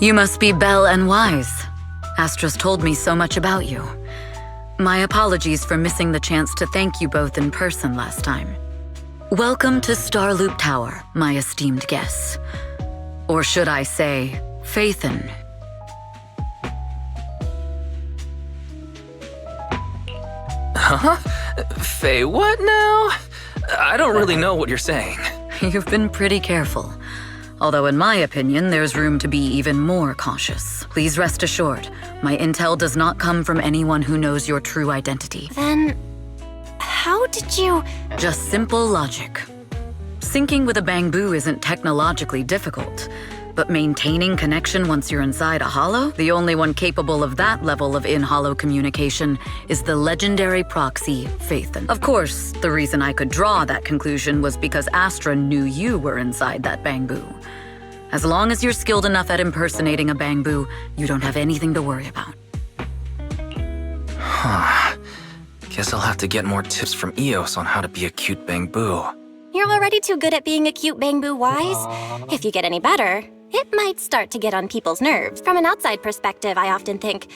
You must be Belle and Wise. Astra's told me so much about you. My apologies for missing the chance to thank you both in person last time. Welcome to Starloop Tower, my esteemed guests. Or should I say, Faithin. Huh? Faye, what now? I don't really know what you're saying. You've been pretty careful. Although in my opinion, there's room to be even more cautious. Please rest assured, my intel does not come from anyone who knows your true identity. Then, how did you... Just simple logic. Syncing with a bamboo isn't technologically difficult, but maintaining connection once you're inside a holo? The only one capable of that level of in-holo communication is the legendary proxy, Faithin. Of course, the reason I could draw that conclusion was because Astra knew you were inside that bamboo. As long as you're skilled enough at impersonating a bamboo, you don't have anything to worry about. Huh. Guess I'll have to get more tips from Eos on how to be a cute bamboo. You're already too good at being a cute bamboo, Wise. If you get any better, it might start to get on people's nerves. From an outside perspective, I often think,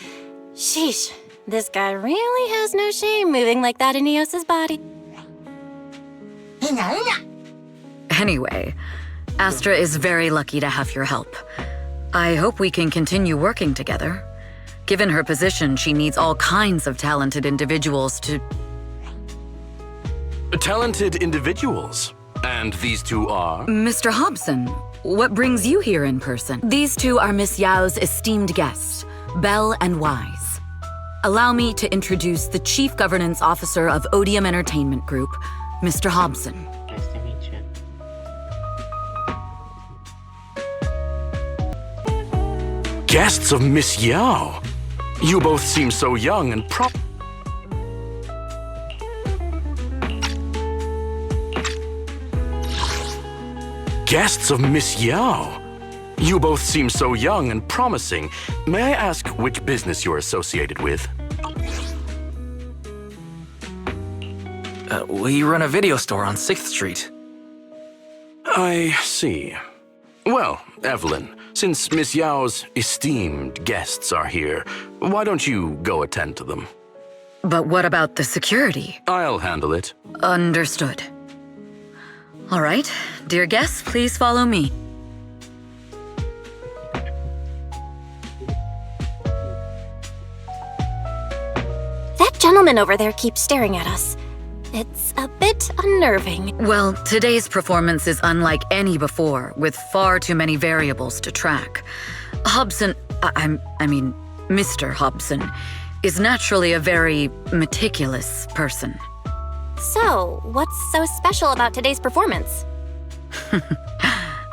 sheesh, this guy really has no shame moving like that in Eos's body. Anyway, Astra is very lucky to have your help. I hope we can continue working together. Given her position, she needs all kinds of talented individuals to... Talented individuals? And these two are? Mr. Hobson, what brings you here in person? These two are Miss Yao's esteemed guests, Belle and Wise. Allow me to introduce the Chief Governance Officer of Odium Entertainment Group, Mr. Hobson. Nice to meet you. Guests of Miss Yao? You both seem so young and Guests of Miss Yao? You both seem so young and promising. May I ask which business you're associated with? We run a video store on 6th Street. I see. Well, Evelyn, since Miss Yao's esteemed guests are here, why don't you go attend to them? But what about the security? I'll handle it. Understood. All right, dear guests, please follow me. gentleman over there keeps staring at us. It's a bit unnerving. Well, today's performance is unlike any before, with far too many variables to track. Hobson, I mean, Mr. Hobson, is naturally a very meticulous person. So, what's so special about today's performance?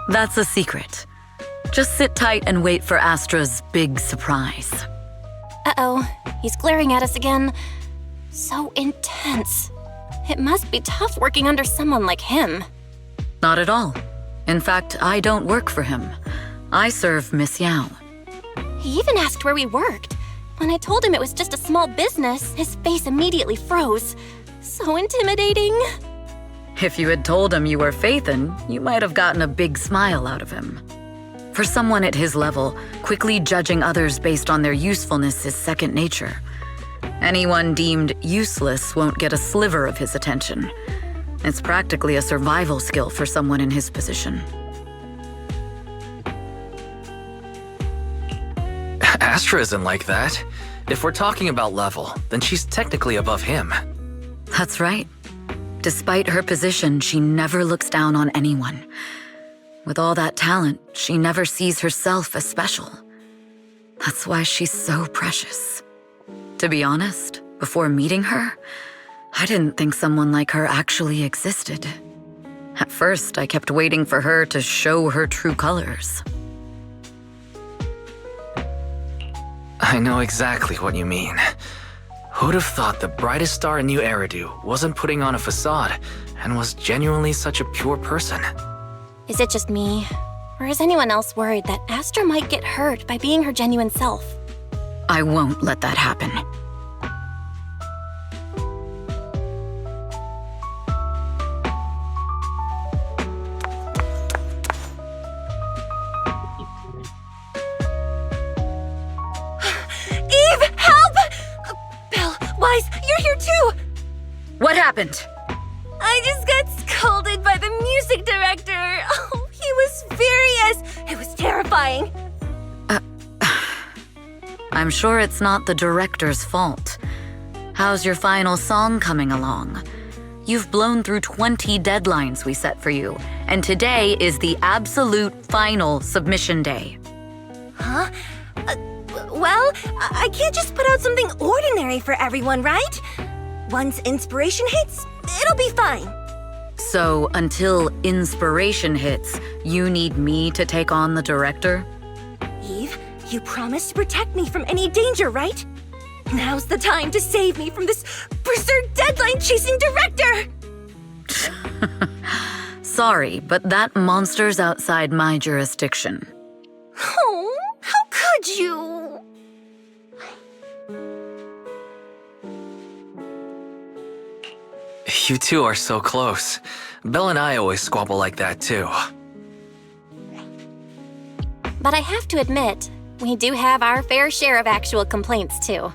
That's a secret. Just sit tight and wait for Astra's big surprise. Uh-oh, he's glaring at us again. So intense. It must be tough working under someone like him. Not at all. In fact, I don't work for him. I serve Miss Yao. He even asked where we worked. When I told him it was just a small business, his face immediately froze. So intimidating. If you had told him you were Phaethon, you might have gotten a big smile out of him. For someone at his level, quickly judging others based on their usefulness is second nature. Anyone deemed useless won't get a sliver of his attention. It's practically a survival skill for someone in his position. Astra isn't like that. If we're talking about level, then she's technically above him. That's right. Despite her position, she never looks down on anyone. With all that talent, she never sees herself as special. That's why she's so precious. To be honest, before meeting her, I didn't think someone like her actually existed. At first, I kept waiting for her to show her true colors. I know exactly what you mean. Who'd have thought the brightest star in New Eridu wasn't putting on a facade and was genuinely such a pure person? Is it just me? Or is anyone else worried that Astra might get hurt by being her genuine self? I won't let that happen. Eve, help! Belle, Wise, you're here too! What happened? I just got scolded by the music director. Oh, he was furious. It was terrifying. I'm sure it's not the director's fault. How's your final song coming along? You've blown through 20 deadlines we set for you, and today is the absolute final submission day. Huh? Well, I can't just put out something ordinary for everyone, right? Once inspiration hits, it'll be fine. So, until inspiration hits, you need me to take on the director? Eve, you promised to protect me from any danger, right? Now's the time to save me from this berserk deadline-chasing director! Sorry, but that monster's outside my jurisdiction. Oh, how could you? You two are so close. Belle and I always squabble like that too. But I have to admit, we do have our fair share of actual complaints too.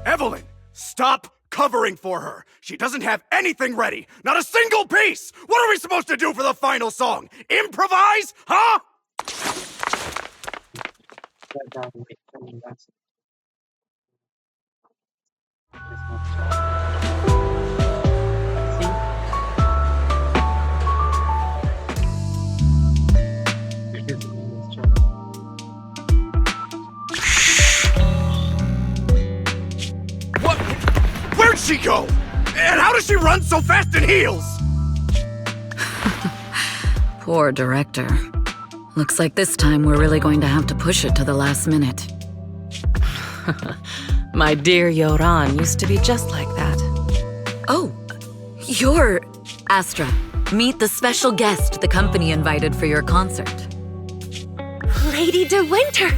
Evelyn, stop covering for her. She doesn't have anything ready. Not a single piece. What are we supposed to do for the final song? Improvise? Huh? What? Where'd she go? And how does she run so fast in heels? Poor director. Looks like this time we're really going to have to push it to the last minute. My dear Yoran used to be just like that. Oh, you're Astra. Meet the special guest the company invited for your concert. Lady De Winter,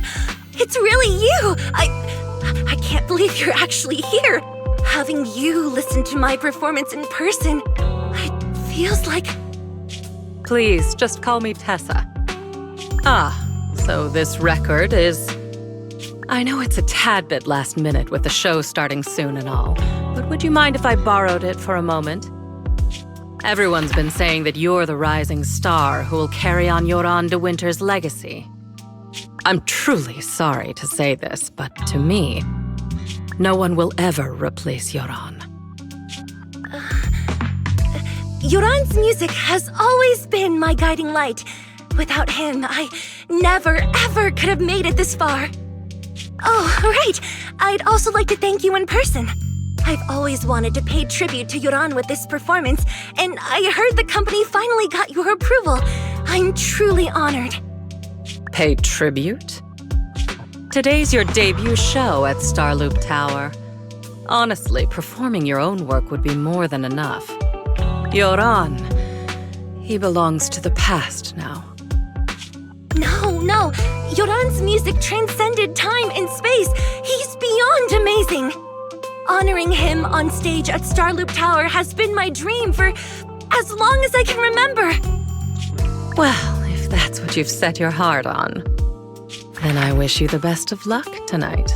it's really you! I can't believe you're actually here. Having you listen to my performance in person, it feels like... Please, just call me Tessa. Ah, so this record is... I know it's a tad bit last minute with the show starting soon and all, but would you mind if I borrowed it for a moment? Everyone's been saying that you're the rising star who will carry on Yoran De Winter's legacy. I'm truly sorry to say this, but to me, No one will ever replace Yoran. Yoran's music has always been my guiding light. Without him, I never, ever could have made it this far. Oh, right. I'd also like to thank you in person. I've always wanted to pay tribute to Yoran with this performance, and I heard the company finally got your approval. I'm truly honored. Pay tribute? Today's your debut show at Starloop Tower. Honestly, performing your own work would be more than enough. Yoran, he belongs to the past now. No. Yoran's music transcended time and space. He's beyond amazing. Honoring him on stage at Starloop Tower has been my dream for as long as I can remember. Well, if that's what you've set your heart on, then I wish you the best of luck tonight.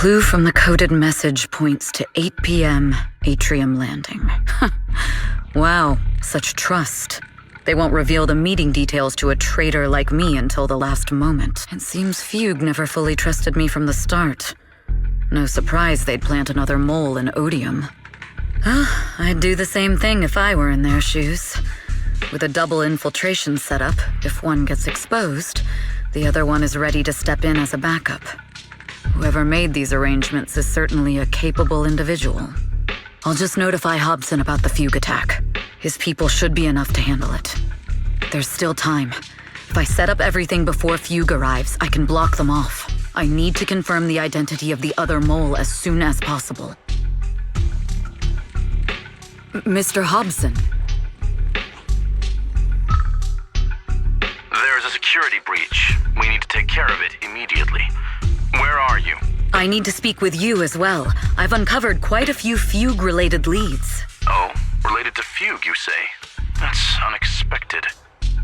Clue from the coded message points to 8 p.m. Atrium Landing. Wow, such trust. They won't reveal the meeting details to a traitor like me until the last moment. It seems Fugue never fully trusted me from the start. No surprise they'd plant another mole in Odium. I'd do the same thing if I were in their shoes. With a double infiltration setup, if one gets exposed, the other one is ready to step in as a backup. Whoever made these arrangements is certainly a capable individual. I'll just notify Hobson about the fugue attack. His people should be enough to handle it. There's still time. If I set up everything before fugue arrives, I can block them off. I need to confirm the identity of the other mole as soon as possible. Mr. Hobson. There's a security breach. We need to take care of it immediately. Where are you? I need to speak with you as well. I've uncovered quite a few fugue-related leads. Oh, related to fugue, you say? That's unexpected.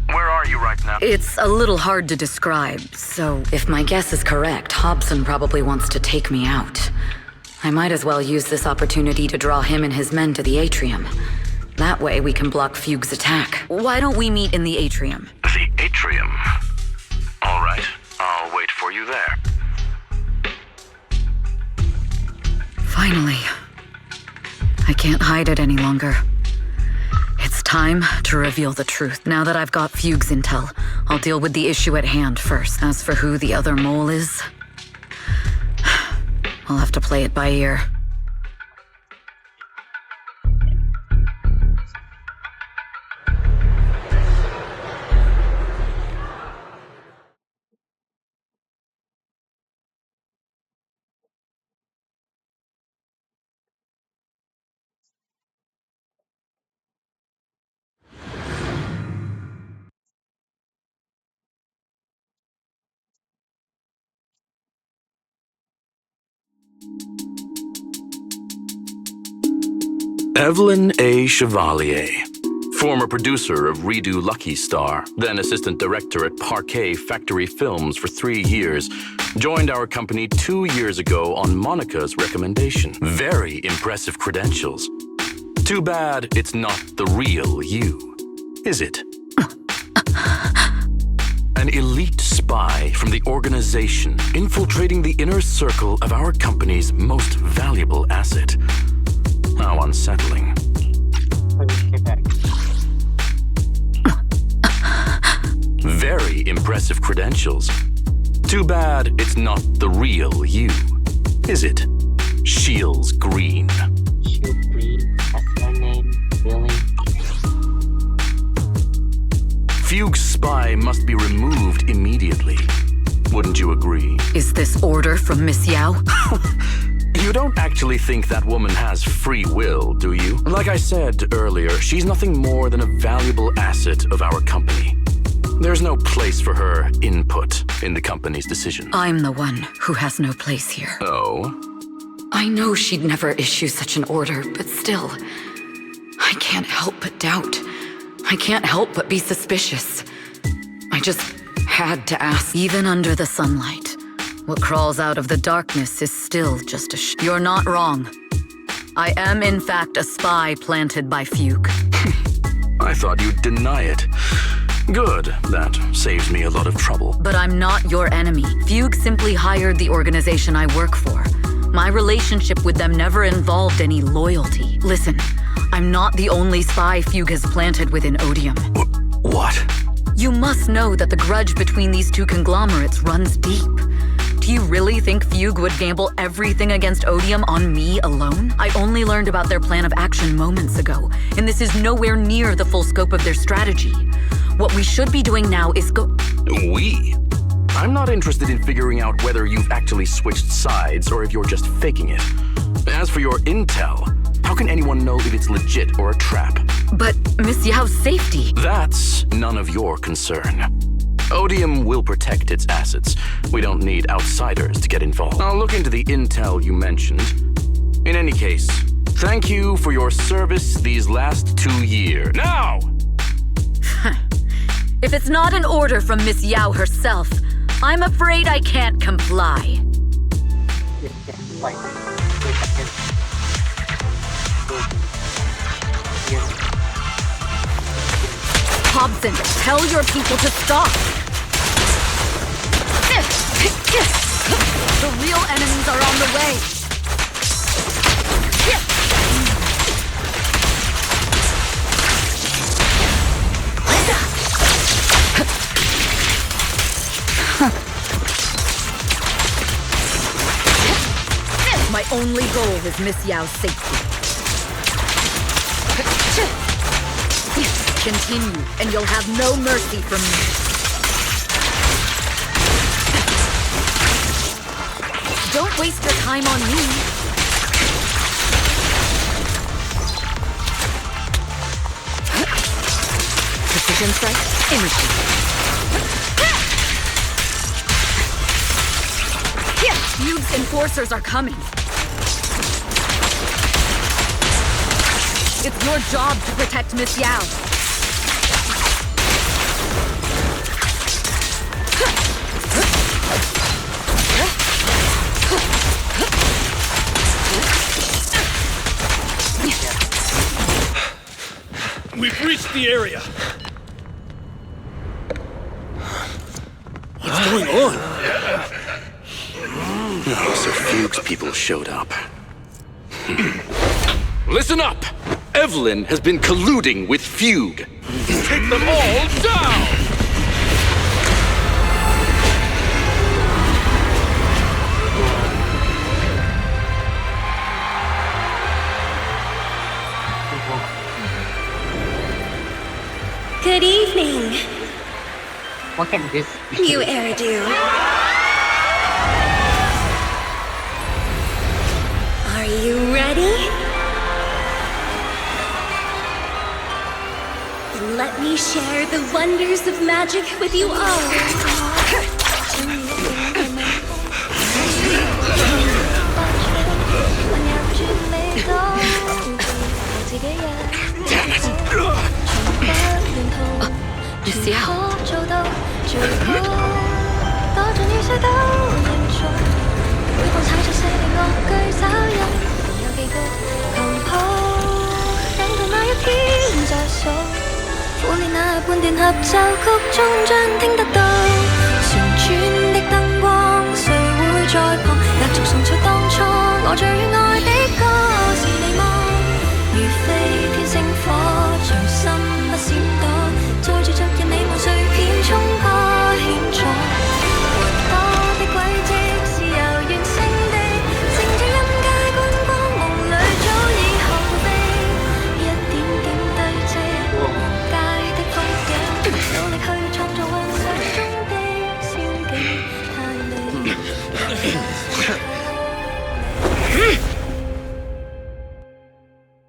Where are you right now? It's a little hard to describe, so if my guess is correct, Hobson probably wants to take me out. I might as well use this opportunity to draw him and his men to the atrium. That way we can block Fugue's attack. Why don't we meet in the atrium? The atrium? All right, I'll wait for you there. Finally. I can't hide it any longer. It's time to reveal the truth. Now that I've got Fugue's intel, I'll deal with the issue at hand first. As for who the other mole is, I'll have to play it by ear. Evelyn A. Chevalier, former producer of Redo Lucky Star, then assistant director at Parquet Factory Films for 3 years, joined our company 2 years ago on Monica's recommendation. Very impressive credentials. Too bad it's not the real you, is it? An elite spy from the organization infiltrating the inner circle of our company's most valuable asset. How unsettling. Very impressive credentials. Too bad it's not the real you, is it? Shields Green. Shield Green, that's my name, really? Fugue's spy must be removed immediately. Wouldn't you agree? Is this order from Miss Yao? You don't actually think that woman has free will, do you? Like I said earlier, she's nothing more than a valuable asset of our company. There's no place for her input in the company's decision. I'm the one who has no place here. Oh? I know she'd never issue such an order, but still, I can't help but doubt. I can't help but be suspicious. I just had to ask. Even under the sunlight, what crawls out of the darkness is still just a You're not wrong. I am in fact a spy planted by Fugue. I thought you'd deny it. Good, that saves me a lot of trouble. But I'm not your enemy. Fugue simply hired the organization I work for. My relationship with them never involved any loyalty. Listen, I'm not the only spy Fugue has planted within Odium. What? You must know that the grudge between these two conglomerates runs deep. Do you really think Fugue would gamble everything against Odium on me alone? I only learned about their plan of action moments ago, and this is nowhere near the full scope of their strategy. What we should be doing now is We? I'm not interested in figuring out whether you've actually switched sides or if you're just faking it. As for your intel, how can anyone know if it's legit or a trap? But Miss Yao's safety... That's none of your concern. Odium will protect its assets. We don't need outsiders to get involved. I'll look into the intel you mentioned. In any case, thank you for your service these last 2 years. Now! If it's not an order from Miss Yao herself, I'm afraid I can't comply. Like, Hobson, tell your people to stop! The real enemies are on the way! My only goal is Miss Yao's safety. Continue, and you'll have no mercy from me. Don't waste your time on me. Precision strike, initiate. Fugue's enforcers are coming. It's your job to protect Miss Yao. We've reached the area. What's going on? So Fugue's people showed up. Listen up! Evelyn has been colluding with Fugue. Take them all down! Good evening, What can this be? you Eridu. Are you ready? Then let me share the wonders of magic with you all. Miss Yao.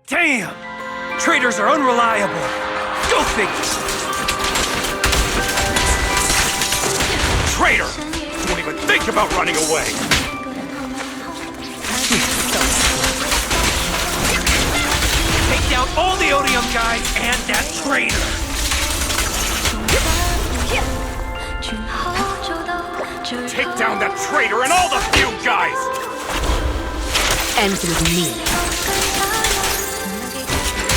Damn! Traitors are unreliable. Go figure. Traitor! Don't even think about running away! Take down all the Odium guys and that traitor! Take down that traitor and all the Fugue guys! Ends with me.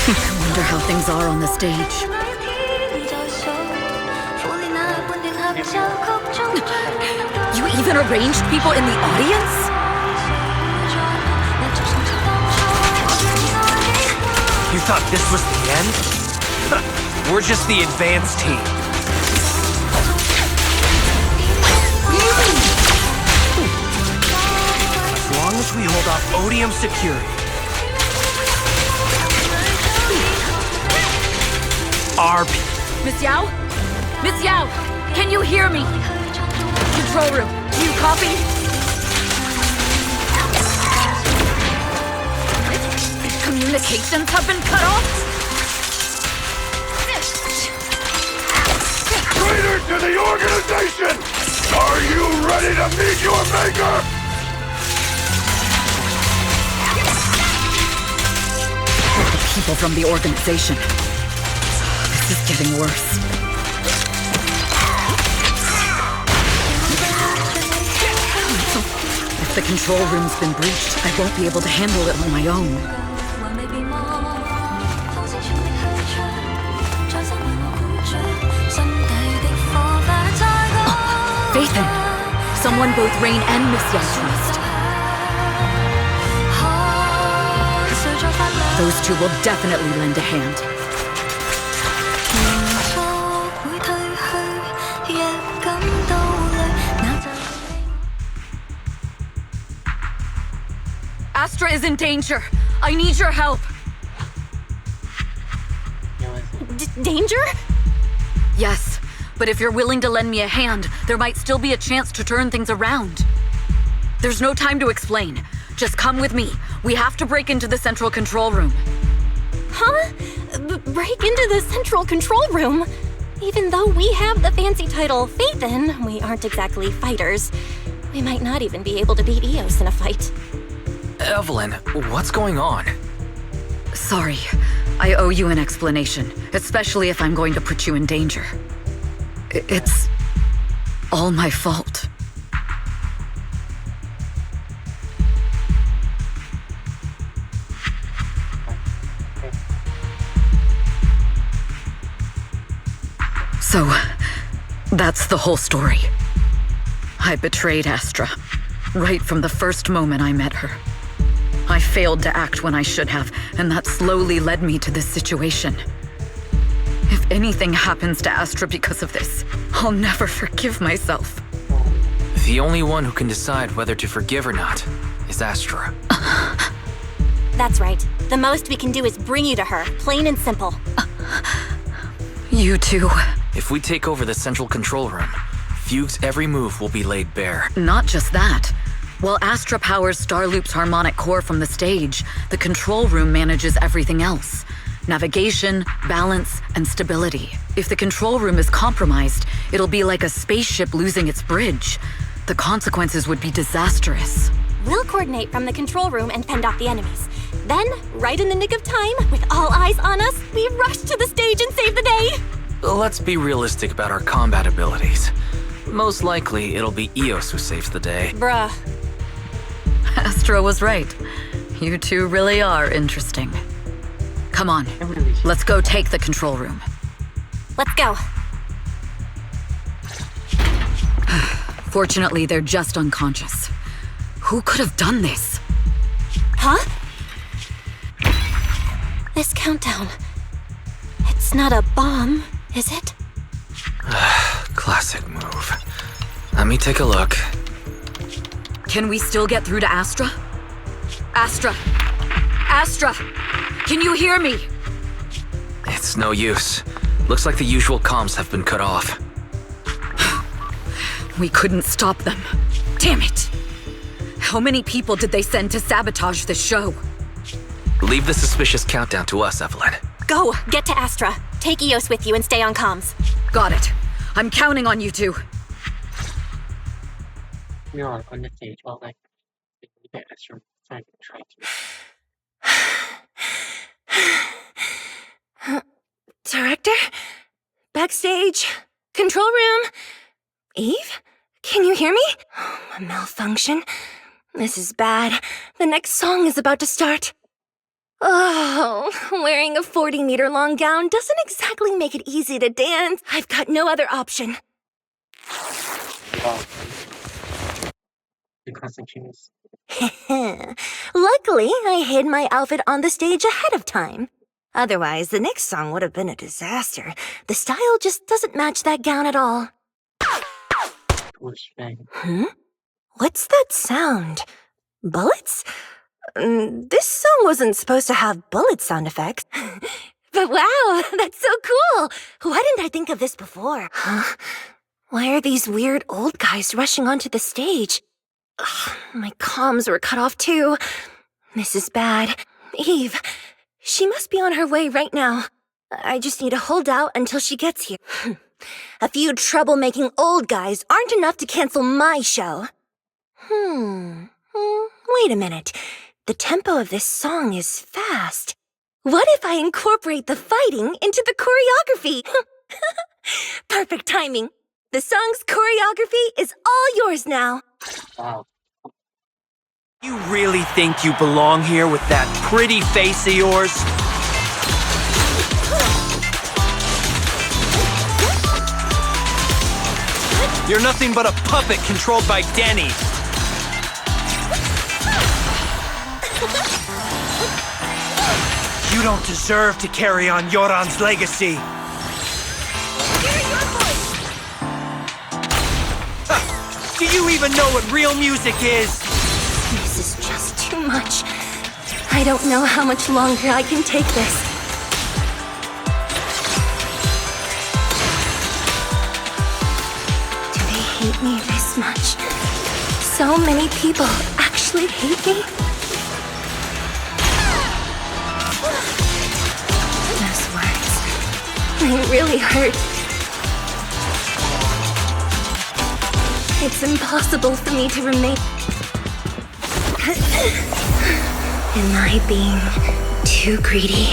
I wonder how things are on the stage. You even arranged people in the audience? You thought this was the end? We're just the advanced team. As long as we hold off Odium security. Our Miss Yao? Miss Yao, can you hear me? Control room, do you copy? Communications have been cut off? Traitor to the organization! Are you ready to meet your maker? The people from the organization. This is getting worse. If the control room's been breached, I won't be able to handle it on my own. Faithin! Someone both Rain and Miss Yao trust. Those two will definitely lend a hand. Astra is in danger. I need your help. danger? Yes, but if you're willing to lend me a hand, there might still be a chance to turn things around. There's no time to explain. Just come with me. We have to break into the central control room. Huh? Break into the central control room? Even though we have the fancy title Phaethon, we aren't exactly fighters. We might not even be able to beat Eos in a fight. Evelyn, what's going on? Sorry, I owe you an explanation, especially if I'm going to put you in danger. It's all my fault. So, that's the whole story. I betrayed Astra, right from the first moment I met her. I failed to act when I should have, and that slowly led me to this situation. If anything happens to Astra because of this, I'll never forgive myself. The only one who can decide whether to forgive or not is Astra. That's right. The most we can do is bring you to her, plain and simple. You too. If we take over the central control room, Fugue's every move will be laid bare. Not just that. While Astra powers Starloop's harmonic core from the stage, the control room manages everything else. Navigation, balance, and stability. If the control room is compromised, it'll be like a spaceship losing its bridge. The consequences would be disastrous. We'll coordinate from the control room and fend off the enemies. Then, right in the nick of time, with all eyes on us, we rush to the stage and save the day! Let's be realistic about our combat abilities. Most likely, it'll be Eos who saves the day. Bruh. Astra was right. You two really are interesting. Come on, let's go take the control room. Let's go. Fortunately, they're just unconscious. Who could have done this? Huh? This countdown. It's not a bomb, is it? Classic move. Let me take a look. Can we still get through to Astra? Astra! Astra! Can you hear me? It's no use. Looks like the usual comms have been cut off. We couldn't stop them. Damn it! How many people did they send to sabotage the show? Leave the suspicious countdown to us, Evelyn. Go! Get to Astra. Take Eos with you and stay on comms. Got it. I'm counting on you two. We are on the stage while the extra trying to. Director? Backstage? Control room? Eve? Can you hear me? A malfunction? This is bad. The next song is about to start. Oh, wearing a 40-meter-long gown doesn't exactly make it easy to dance. I've got no other option. The costumes. Luckily, I hid my outfit on the stage ahead of time. Otherwise, the next song would have been a disaster. The style just doesn't match that gown at all. What's that sound? Bullets? This song wasn't supposed to have bullet sound effects. But wow, that's so cool! Why didn't I think of this before? Huh? Why are these weird old guys rushing onto the stage? Ugh, my comms were cut off too. This is bad. Eve, she must be on her way right now. I just need to hold out until she gets here. A few troublemaking old guys aren't enough to cancel my show. Wait a minute. The tempo of this song is fast. What if I incorporate the fighting into the choreography? Perfect timing. The song's choreography is all yours now. Wow. You really think you belong here with that pretty face of yours? You're nothing but a puppet controlled by Denny. You don't deserve to carry on Yoran's legacy. Do you even know what real music is? This is just too much. I don't know how much longer I can take this. hate me this much. So many people actually hate me. Those words, they really hurt. It's impossible for me to remain. Am I being too greedy?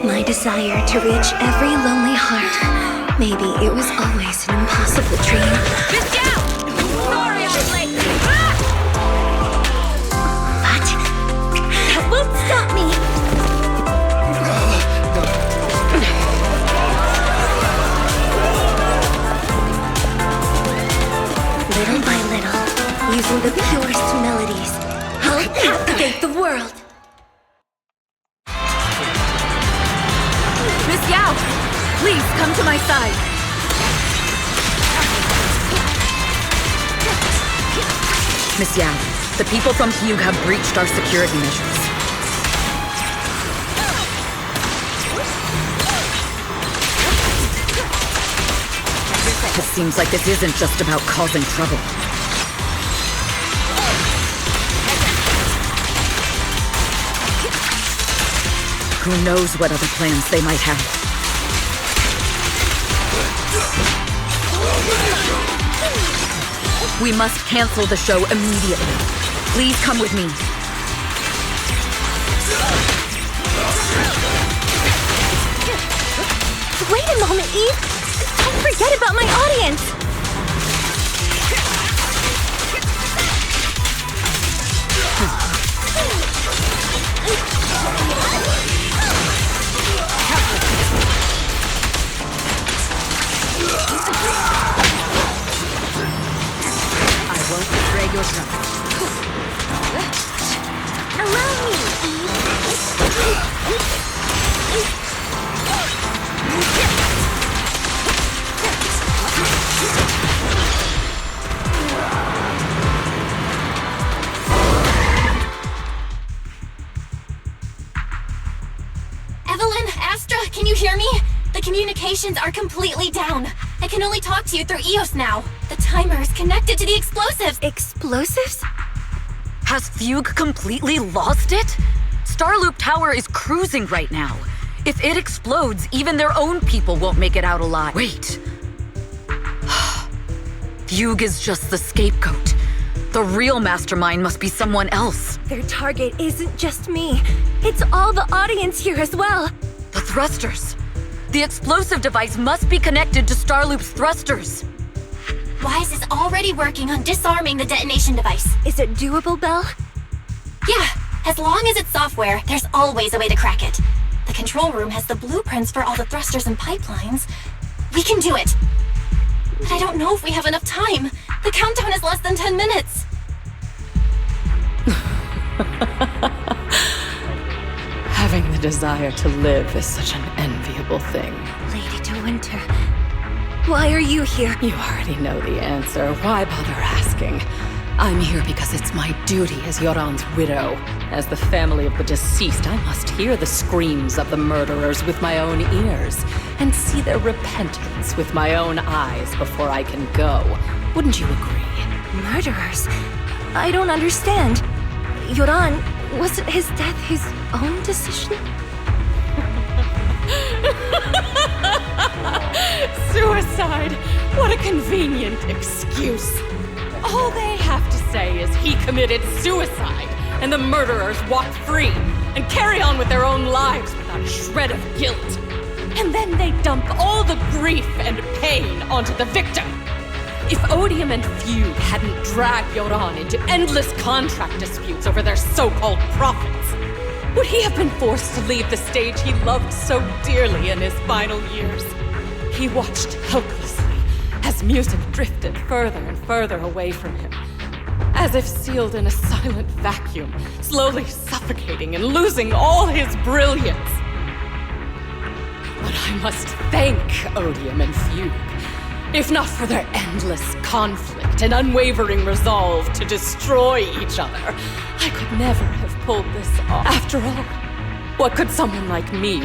My desire to reach every lonely heart. Maybe it was always an impossible dream. Miss Yao! Sorry I was late! But that won't stop me! Little by little, using the purest melodies, I'll captivate the world. Miss Yao! Please come to my side. Miss Yao, the people from Fugue have breached our security measures. It seems like this isn't just about causing trouble. Who knows what other plans they might have. We must cancel the show immediately. Please come with me. Wait a moment, Eve! Don't forget about my audience! I won't betray your trust. Allow me, Evelyn, Astra, can you hear me? The communications are completely down. I can only talk to you through EOS now. The timer is connected to the explosives. Explosives? Has Fugue completely lost it? Starloop Tower is cruising right now. If it explodes, even their own people won't make it out alive. Wait. Fugue is just the scapegoat. The real mastermind must be someone else. Their target isn't just me. It's all the audience here as well. The thrusters. The explosive device must be connected to Starloop's thrusters. Wise is already working on disarming the detonation device. Is it doable, Belle? Yeah, as long as it's software, there's always a way to crack it. The control room has the blueprints for all the thrusters and pipelines. We can do it. But I don't know if we have enough time. The countdown is less than 10 minutes. Having the desire to live is such an enviable thing. Lady De Winter, why are you here? You already know the answer. Why bother asking? I'm here because it's my duty as Yoran's widow. As the family of the deceased, I must hear the screams of the murderers with my own ears and see their repentance with my own eyes before I can go. Wouldn't you agree? Murderers? I don't understand. Yoran, wasn't his death his own decision? Suicide! What a convenient excuse. All they have to say is he committed suicide, and the murderers walk free and carry on with their own lives without a shred of guilt. And then they dump all the grief and pain onto the victim. If Odium and Fugue hadn't dragged Yoran into endless contract disputes over their so-called profits, would he have been forced to leave the stage he loved so dearly in his final years? He watched helplessly as music drifted further and further away from him, as if sealed in a silent vacuum, slowly suffocating and losing all his brilliance. But I must thank Odium and Fugue. If not for their endless conflict and unwavering resolve to destroy each other, I could never have pulled this off. After all, what could someone like me,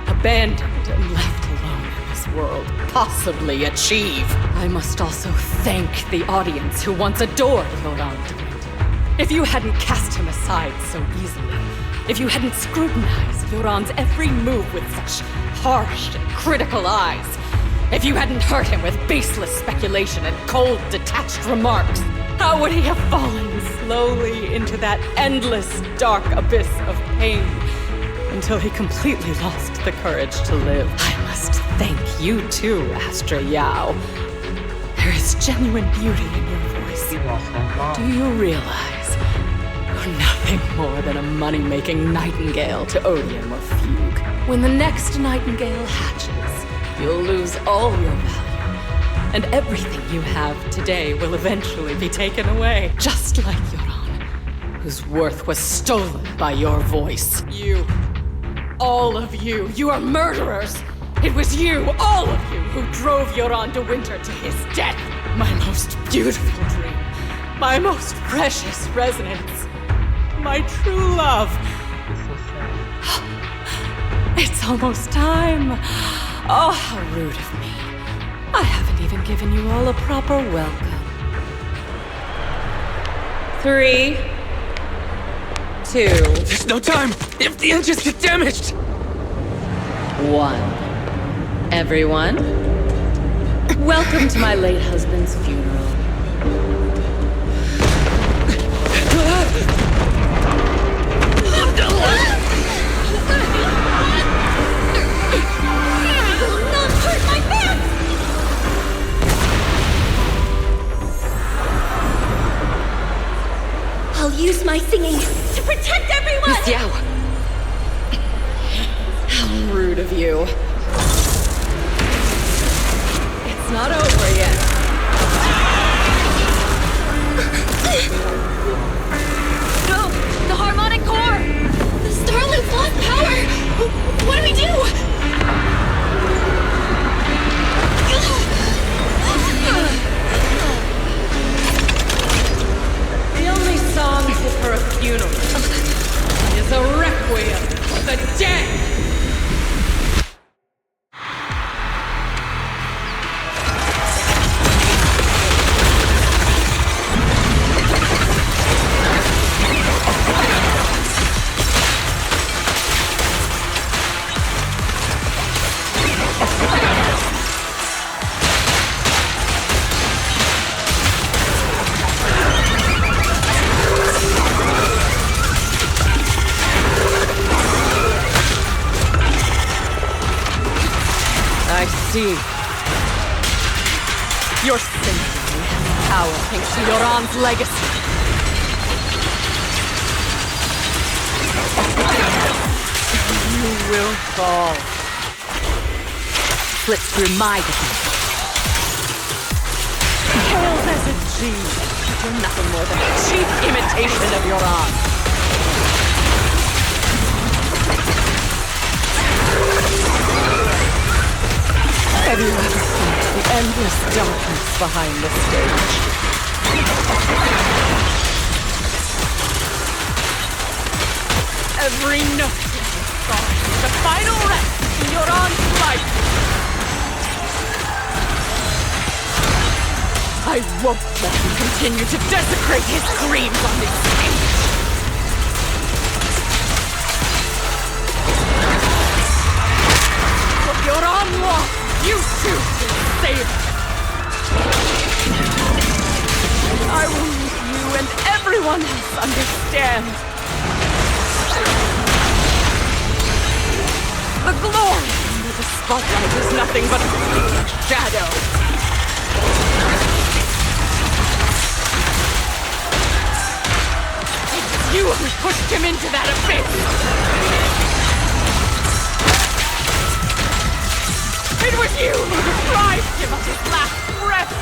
abandoned and left alone in this world possibly achieve? I must also thank the audience who once adored Yoran de Winter. If you hadn't cast him aside so easily, if you hadn't scrutinized Yoran's every move with such harsh and critical eyes, if you hadn't hurt him with baseless speculation and cold, detached remarks, how would he have fallen slowly into that endless, dark abyss of pain until he completely lost the courage to live? I must thank you too, Astra Yao. There is genuine beauty in your voice. Do you realize you're nothing more than a money-making nightingale to odium or fugue? When the next nightingale hatches, you'll lose all your value. And everything you have today will eventually be taken away, just like Yoran, whose worth was stolen by your voice. You, all of you, you are murderers! It was you, all of you, who drove Yoran de Winter to his death! My most beautiful dream, my most precious resonance, my true love. It's almost time. Oh, how rude of me. I haven't even given you all a proper welcome. 3, 2, There's no time! If the engines get damaged! 1. Everyone, welcome to my late husband's funeral. Not hurt my back! I'll use my singing to protect everyone! Miss Yao! How rude of you. It's not over yet. No! The harmonic core! The Starloop lost power! What do we do? The only song fit for a funeral is a requiem for the dead! I see. Your symphony has power thanks to Yoran's legacy. You will fall. Slip through my defense. Hails as a G. You're nothing more than a cheap imitation of Yoran. Have you ever felt the endless darkness behind the stage? Every note in this song is the final rest in Yoran's life. I won't let you continue to desecrate his dreams on this stage. What Yoran lost, you too will save it. I will make you and everyone else understand. The glory under the spotlight is nothing but a shadow. It's you who pushed him into that abyss. It was you who deprived him of his last breath!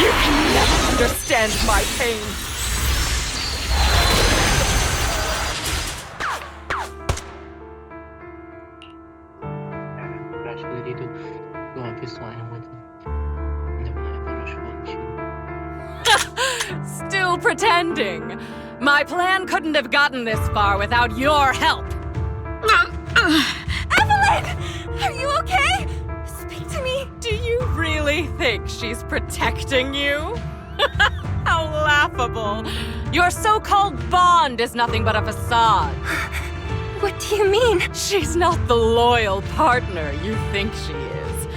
You can never understand my pain. Opportunity to go on this one with the finish one too. Still pretending. My plan couldn't have gotten this far without your help. Evelyn! Are you okay? Speak to me. Do you really think she's protecting you? How laughable. Your so-called bond is nothing but a facade. What do you mean? She's not the loyal partner you think she is.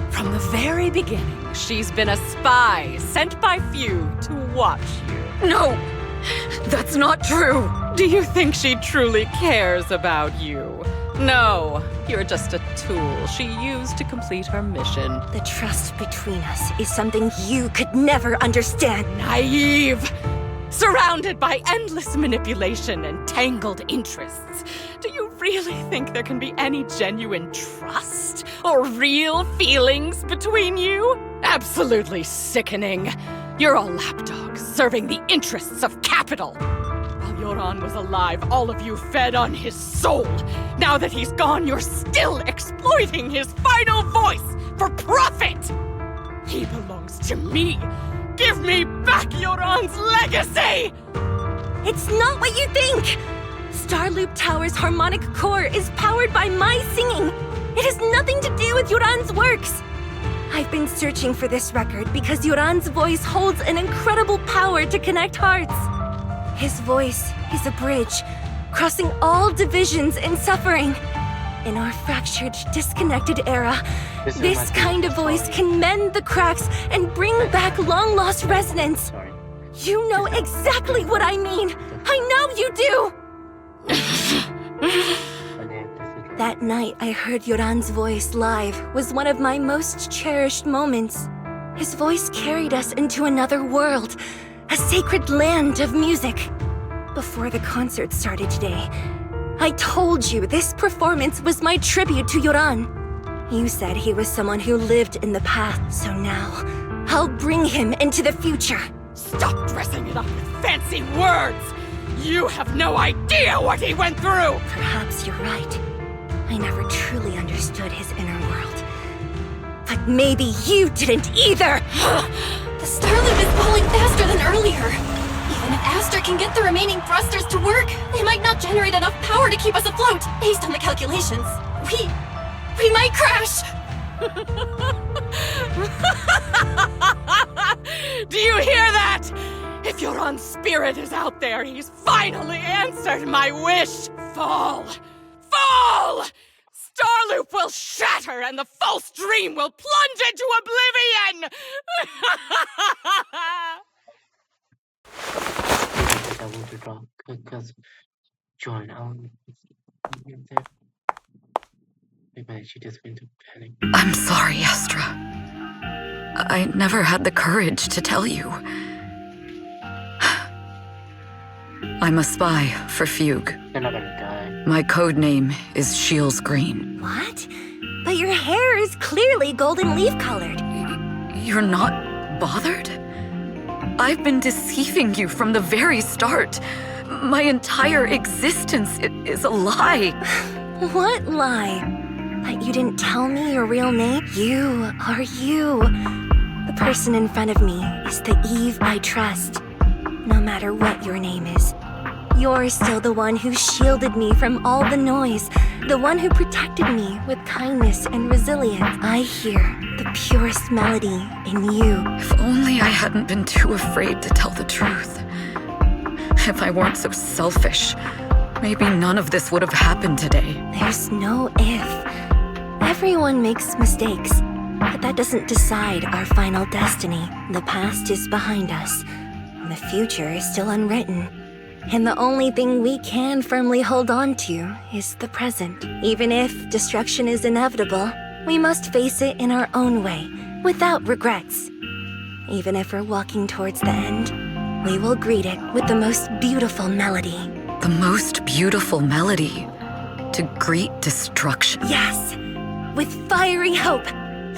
From the very beginning, she's been a spy sent by few to watch you. No! That's not true! Do you think she truly cares about you? No, you're just a tool she used to complete her mission. The trust between us is something you could never understand. Naive! Surrounded by endless manipulation and tangled interests. Do you really think there can be any genuine trust or real feelings between you? Absolutely sickening. You're all lapdogs serving the interests of capital. While Yoran was alive, all of you fed on his soul. Now that he's gone, you're still exploiting his final voice for profit. He belongs to me. Give me back Yoran's legacy! It's not what you think! Starloop Tower's harmonic core is powered by my singing. It has nothing to do with Yoran's works. I've been searching for this record because Yoran's voice holds an incredible power to connect hearts. His voice is a bridge, crossing all divisions and suffering. In our fractured, disconnected era, this kind of voice can mend the cracks and bring back long-lost resonance. Sorry. You know exactly what I mean. I know you do. That night I heard Yoran's voice live was one of my most cherished moments. His voice carried us into another world, a sacred land of music. Before the concert started today, I told you this performance was my tribute to Yoran. You said he was someone who lived in the past, so now I'll bring him into the future. Stop dressing it up with fancy words! You have no idea what he went through! Perhaps you're right. I never truly understood his inner world. But maybe you didn't either! The Starloop is falling faster than earlier. Even if Astra can get the remaining thrusters to work, they might not generate enough power to keep us afloat. Based on the calculations, we might crash. Do you hear that? If Yoran's spirit is out there, he's finally answered my wish. Fall! Fall! Starloop will shatter and the false dream will plunge into oblivion! I want to drop because join out. Maybe she just went to panic. I'm sorry, Astra. I never had the courage to tell you. I'm a spy for Fugue. They're not gonna die. My code name is Shields Green. What? But your hair is clearly golden leaf colored. You're not bothered? I've been deceiving you from the very start. My entire existence is a lie. What lie? That you didn't tell me your real name? You are you. The person in front of me is the Eve I trust. No matter what your name is. You're still the one who shielded me from all the noise. The one who protected me with kindness and resilience. I hear the purest melody in you. If only I hadn't been too afraid to tell the truth. If I weren't so selfish, maybe none of this would have happened today. There's no if. Everyone makes mistakes, but that doesn't decide our final destiny. The past is behind us. The future is still unwritten. And the only thing we can firmly hold on to is the present. Even if destruction is inevitable, we must face it in our own way, without regrets. Even if we're walking towards the end, we will greet it with the most beautiful melody. The most beautiful melody to greet destruction. Yes, with fiery hope,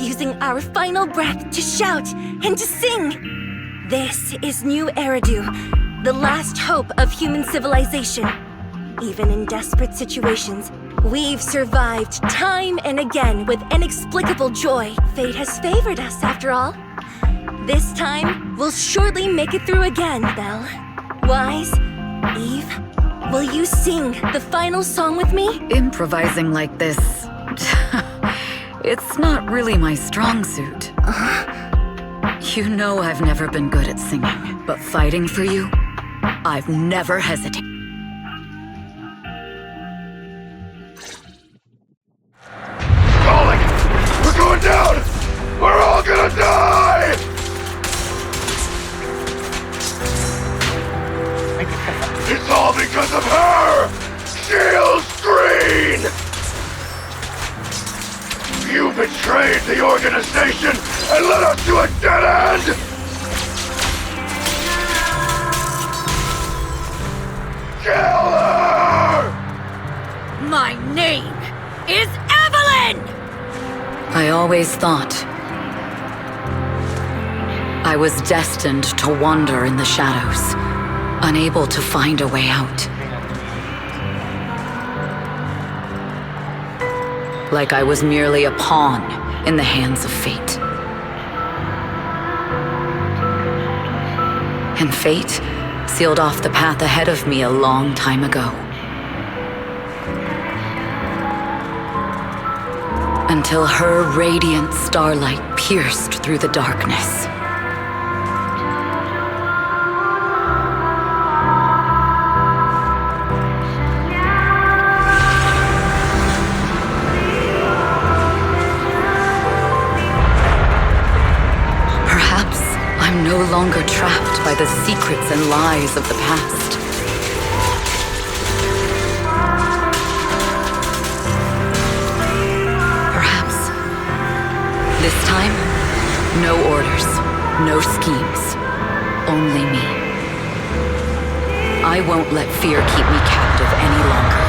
using our final breath to shout and to sing. This is New Eridu, the last hope of human civilization. Even in desperate situations, we've survived time and again with inexplicable joy. Fate has favored us, after all. This time, we'll surely make it through again, Belle. Wise, Eve, will you sing the final song with me? Improvising like this, it's not really my strong suit. You know I've never been good at singing, but fighting for you, I've never hesitated. Calling! We're going down! We're all gonna die! It's all because of her! Shield screen! You betrayed the organization and led us to a dead end! Kill her! My name is Evelyn! I always thought I was destined to wander in the shadows, unable to find a way out. Like I was merely a pawn in the hands of fate. And fate sealed off the path ahead of me a long time ago. Until her radiant starlight pierced through the darkness. Perhaps I'm no longer trapped by the secrets and lies of the past. This time, no orders, no schemes, only me. I won't let fear keep me captive any longer.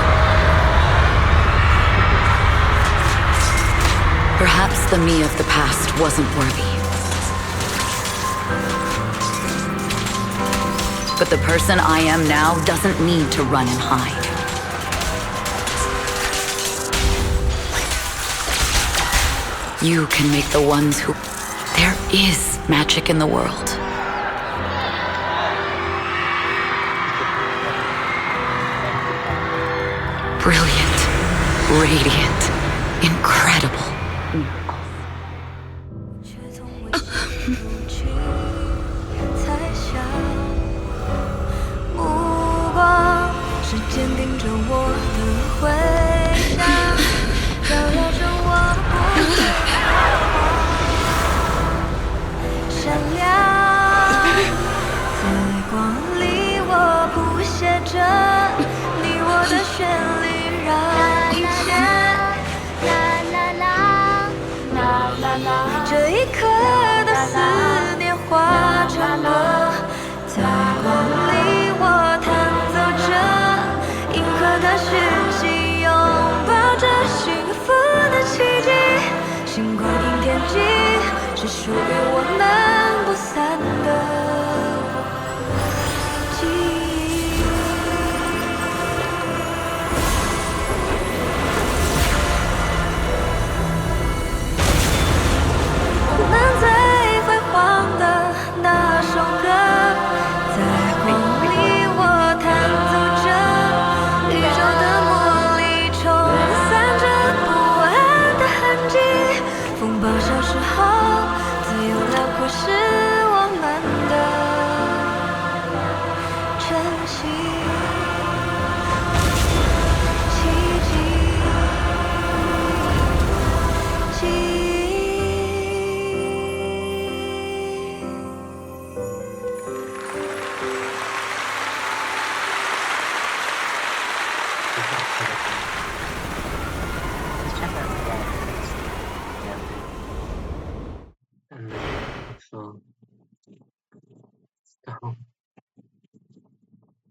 Perhaps the me of the past wasn't worthy. But the person I am now doesn't need to run and hide. You can make the ones who... There is magic in the world. Brilliant, radiant, incredible.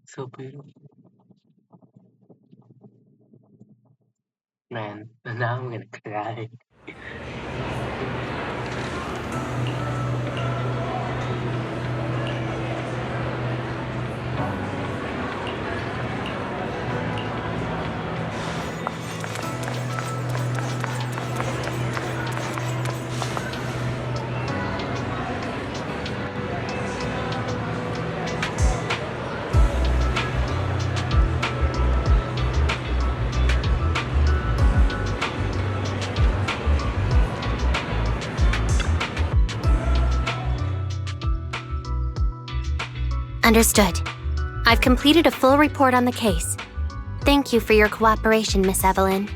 So beautiful. Man, now I'm gonna cry. Understood. I've completed a full report on the case. Thank you for your cooperation, Miss Evelyn.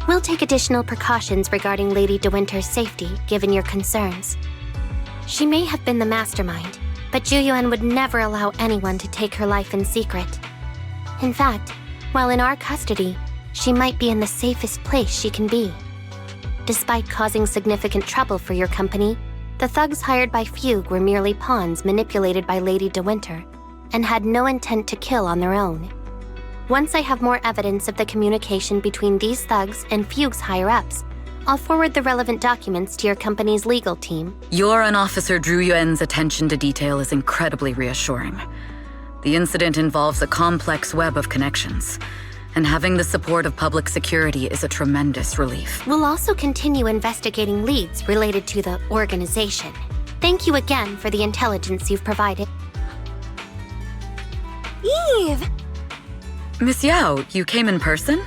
We'll take additional precautions regarding Lady De Winter's safety, given your concerns. She may have been the mastermind, but Juyuan would never allow anyone to take her life in secret. In fact, while in our custody, she might be in the safest place she can be. Despite causing significant trouble for your company, the thugs hired by Fugue were merely pawns manipulated by Lady De Winter, and had no intent to kill on their own. Once I have more evidence of the communication between these thugs and Fugue's higher-ups, I'll forward the relevant documents to your company's legal team. Your and Officer Zhu Yuan's attention to detail is incredibly reassuring. The incident involves a complex web of connections, and having the support of public security is a tremendous relief. We'll also continue investigating leads related to the organization. Thank you again for the intelligence you've provided. Eve! Miss Yao, you came in person?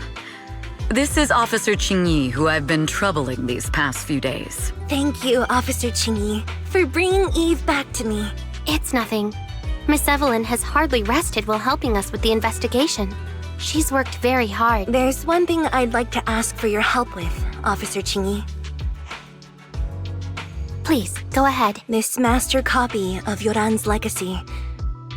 This is Officer Qingyi, who I've been troubling these past few days. Thank you, Officer Qingyi, for bringing Eve back to me. It's nothing. Miss Evelyn has hardly rested while helping us with the investigation. She's worked very hard. There's one thing I'd like to ask for your help with, Officer Qingyi. Please, go ahead. This master copy of Yoran's legacy.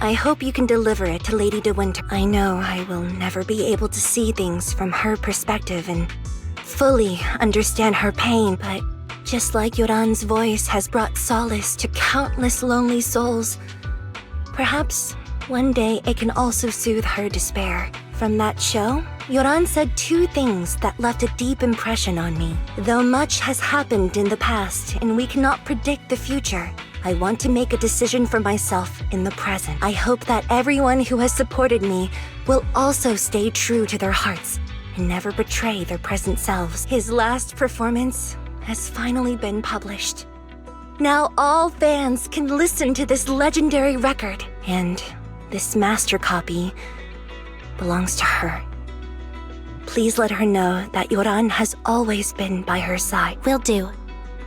I hope you can deliver it to Lady De Winter. I know I will never be able to see things from her perspective and fully understand her pain, but just like Yoran's voice has brought solace to countless lonely souls, perhaps one day it can also soothe her despair. From that show, Yoran said two things that left a deep impression on me. Though much has happened in the past and we cannot predict the future, I want to make a decision for myself in the present. I hope that everyone who has supported me will also stay true to their hearts and never betray their present selves. His last performance has finally been published. Now all fans can listen to this legendary record, and this master copy belongs to her. Please let her know that Yoran has always been by her side. Will do.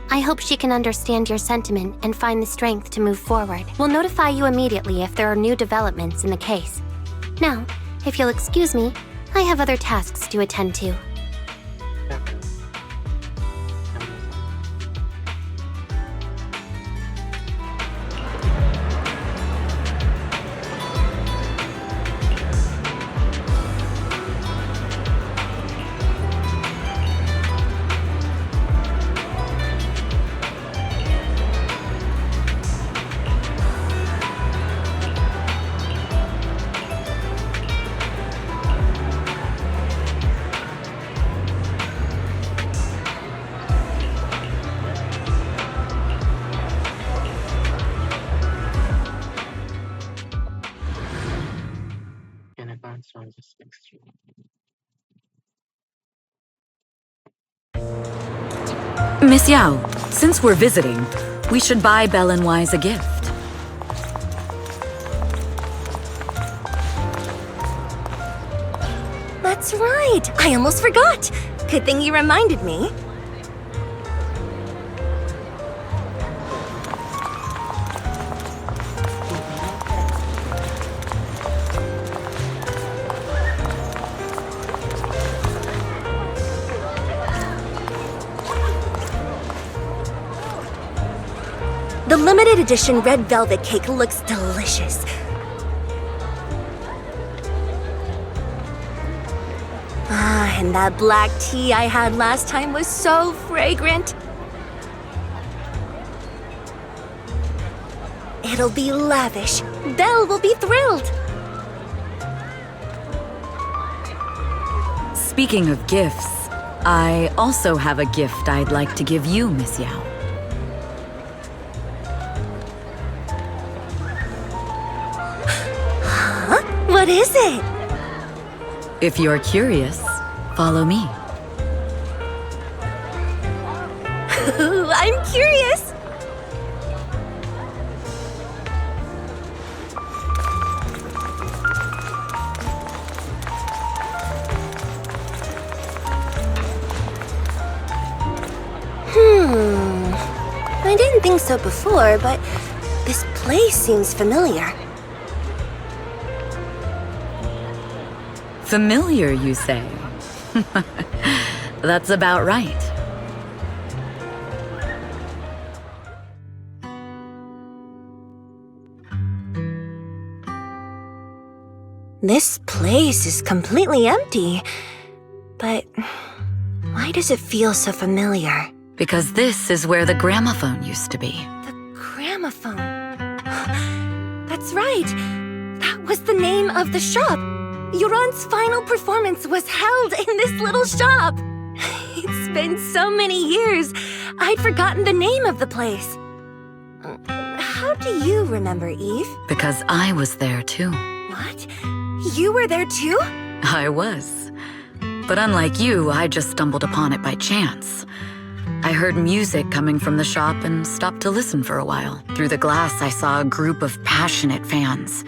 I hope she can understand your sentiment and find the strength to move forward. We'll notify you immediately if there are new developments in the case. Now, if you'll excuse me, I have other tasks to attend to. Can I answer on this next stream? Miss Yao, since we're visiting, we should buy Belle and Wise a gift. That's right! I almost forgot! Good thing you reminded me. The limited edition red velvet cake looks delicious. Ah, and that black tea I had last time was so fragrant. It'll be lavish. Belle will be thrilled. Speaking of gifts, I also have a gift I'd like to give you, Miss Yao. Huh? What is it? If you're curious, follow me. I'm curious. I didn't think so before, but this place seems familiar. Familiar, you say? That's about right. This place is completely empty. But why does it feel so familiar? Because this is where the gramophone used to be. The gramophone. That's right. That was the name of the shop. Yoran's final performance was held in this little shop. It's been so many years, I'd forgotten the name of the place. How do you remember, Eve? Because I was there too. What? You were there too? I was. But unlike you, I just stumbled upon it by chance. I heard music coming from the shop and stopped to listen for a while. Through the glass, I saw a group of passionate fans.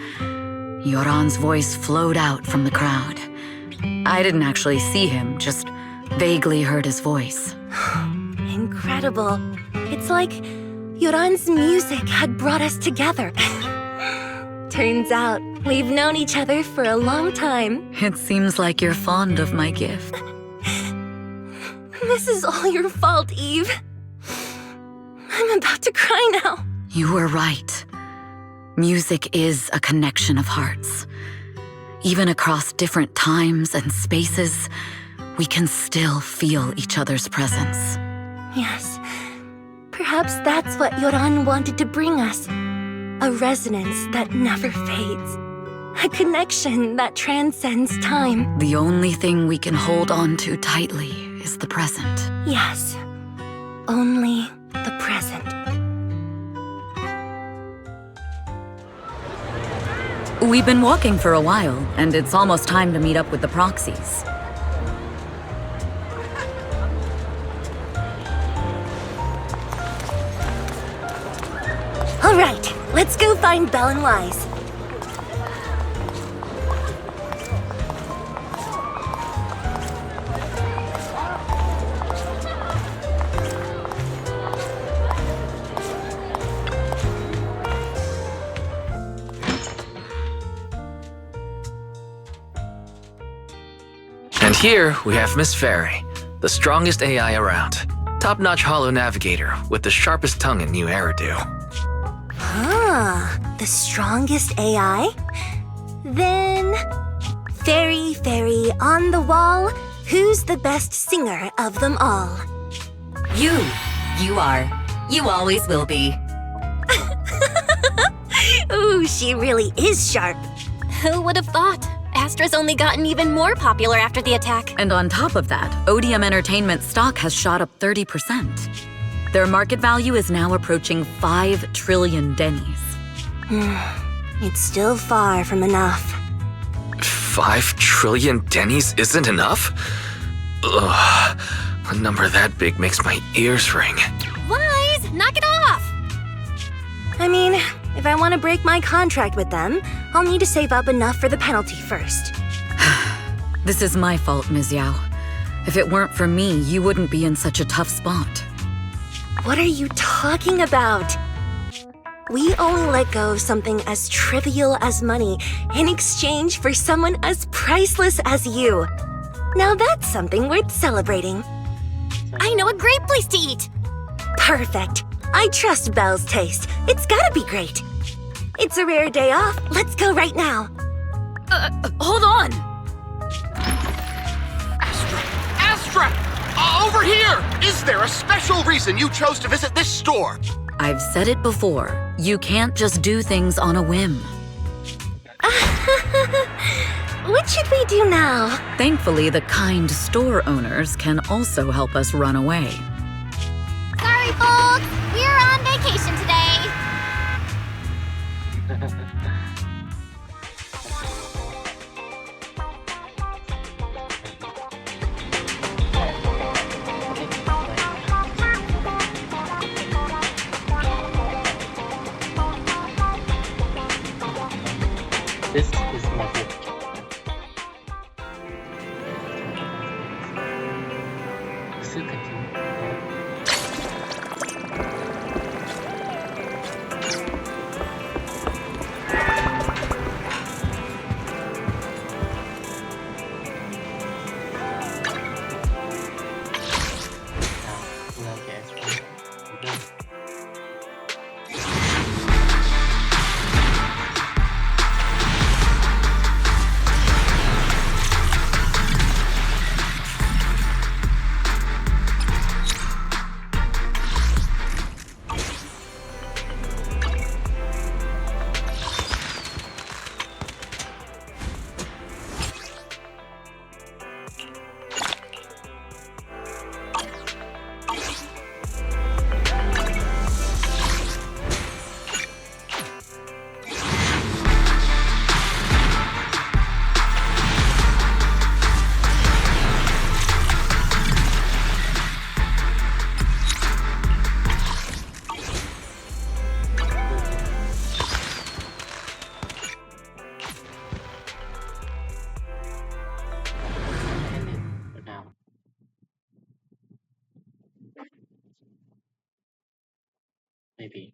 Yoran's voice flowed out from the crowd. I didn't actually see him, just vaguely heard his voice. Incredible. It's like Yoran's music had brought us together. Turns out, we've known each other for a long time. It seems like you're fond of my gift. This is all your fault, Eve. I'm about to cry now. You were right. Music is a connection of hearts. Even across different times and spaces, we can still feel each other's presence. Yes. Perhaps that's what Yoran wanted to bring us. A resonance that never fades. A connection that transcends time. The only thing we can hold on to tightly is the present. Yes. Only the present. We've been walking for a while, and it's almost time to meet up with the proxies. All right, let's go find Belle and Wise. And here we have Miss Fairy, the strongest AI around. Top-notch holo navigator with the sharpest tongue in New Eridu. Ah, the strongest AI? Then, Fairy on the wall, who's the best singer of them all? You. You are. You always will be. Ooh, she really is sharp. Who would have thought? Astra's only gotten even more popular after the attack. And on top of that, Odium Entertainment stock has shot up 30%. Their market value is now approaching 5 trillion dennies. It's still far from enough. 5 trillion dennies isn't enough? Ugh, a number that big makes my ears ring. Wise, knock it off! I mean, if I want to break my contract with them, I'll need to save up enough for the penalty first. This is my fault, Ms. Yao. If it weren't for me, you wouldn't be in such a tough spot. What are you talking about? We only let go of something as trivial as money in exchange for someone as priceless as you. Now that's something worth celebrating. I know a great place to eat! Perfect. I trust Belle's taste. It's gotta be great. It's a rare day off. Let's go right now. Hold on! Astra! Over here! Is there a special reason you chose to visit this store? I've said it before. You can't just do things on a whim. What should we do now? Thankfully, the kind store owners can also help us run away. Sorry, folks! We're on vacation today! This is my gift. Still continue. Maybe.